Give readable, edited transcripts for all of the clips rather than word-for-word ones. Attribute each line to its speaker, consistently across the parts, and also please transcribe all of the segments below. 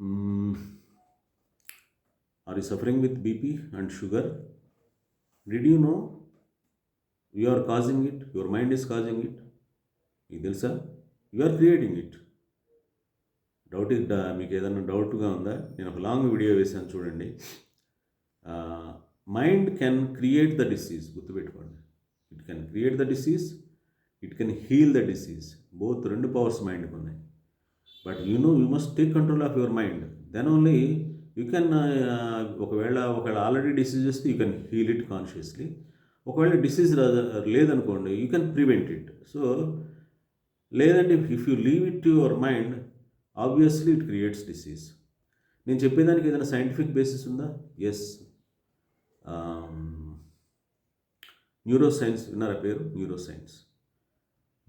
Speaker 1: Mm, are you suffering with BP and sugar? Did you know you are causing it? Your mind is causing it. మీకు తెలుసా? You are creating it. మీకు ఏదైనా డౌట్గా ఉందా? నేను ఒక లాంగ్ వీడియో వేసాను చూడండి. Mind can create the disease. గుర్తుపెట్టుకోండి, it can create the disease, it can heal the disease. Both రెండు పవర్స్ మైండ్కి ఉన్నాయి. But you must take control of your mind. Then only you can ఒకవేళ already disease వస్తే you can heal it consciously. ఒకవేళ disease లేదనుకోండి, you can prevent it. So లేదంటే if you leave it to your mind, obviously it creates disease. నేను చెప్పేదానికి ఏదైనా scientific basis ఉందా? Yes. Neuroscience విన్నారా పేరు?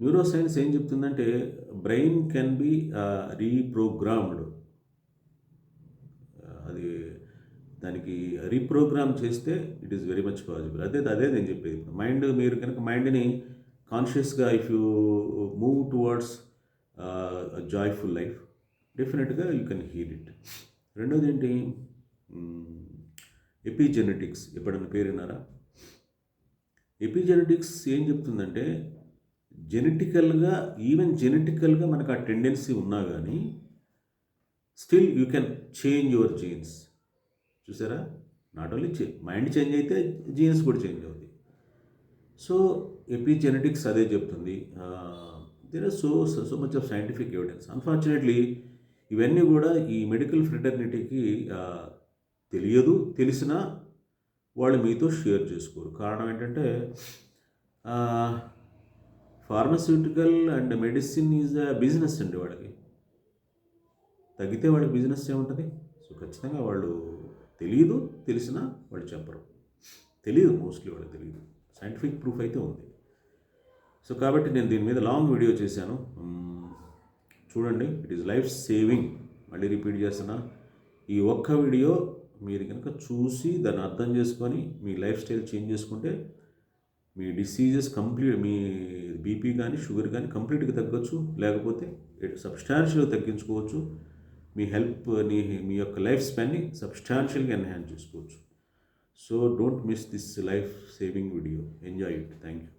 Speaker 1: న్యూరోసైన్స్ ఏం చెప్తుందంటే బ్రెయిన్ కెన్ బి రీప్రోగ్రామ్డ్. అది దానికి రీప్రోగ్రామ్ చేస్తే it is very much possible. అదే నేను చెప్పేది. మైండ్, మీరు కనుక మైండ్ని కాన్షియస్గా if you move towards joyful life, డెఫినెట్గా యూ కెన్ హీల్ ఇట్. రెండోది ఏంటి? ఎపిజెనెటిక్స్. ఎప్పుడన్నా పేరు విన్నారా? ఎపిజెనెటిక్స్ ఏం చెప్తుందంటే జెనెటికల్గా మనకు ఆ టెండెన్సీ ఉన్నా కానీ still you can change your genes. చూసారా? నాట్ ఓన్లీ మైండ్ చేంజ్ అయితే జీన్స్ కూడా చేంజ్ అవుతుంది. సో ఎపిజెనెటిక్స్ అదే చెప్తుంది. There are so much of scientific evidence. Unfortunately ఇవన్నీ కూడా ఈ మెడికల్ ఫ్రెటర్నిటీకి తెలియదు. తెలిసినా వాళ్ళు మీతో షేర్ చేసుకోరు. కారణం ఏంటంటే pharmaceutical and medicine is a business అండి. వాళ్ళకి తగ్గితే వాళ్ళకి బిజినెస్ ఏముంటుంది? సో ఖచ్చితంగా వాళ్ళు తెలియదు. తెలిసినా వాళ్ళు చెప్పరు. తెలియదు, మోస్ట్లీ వాళ్ళకి తెలియదు. సైంటిఫిక్ ప్రూఫ్ అయితే ఉంది. సో కాబట్టి నేను దీని మీద లాంగ్ వీడియో చేశాను, చూడండి. It is life saving. మళ్ళీ రిపీట్ చేస్తున్నా, ఈ ఒక్క వీడియో మీరు కనుక చూసి దాన్ని అర్థం చేసుకొని మీ లైఫ్ స్టైల్ చేంజ్ చేసుకుంటే మీ డిసీజెస్ మీ బీపీ కానీ షుగర్ కానీ కంప్లీట్గా తగ్గొచ్చు. లేకపోతే సబ్స్టాన్షియల్గా తగ్గించుకోవచ్చు. మీ యొక్క లైఫ్ స్పాన్ని సబ్స్టాన్షియల్గా ఎన్హాన్స్ చేసుకోవచ్చు. So don't miss this life saving video. Enjoy it. Thank you.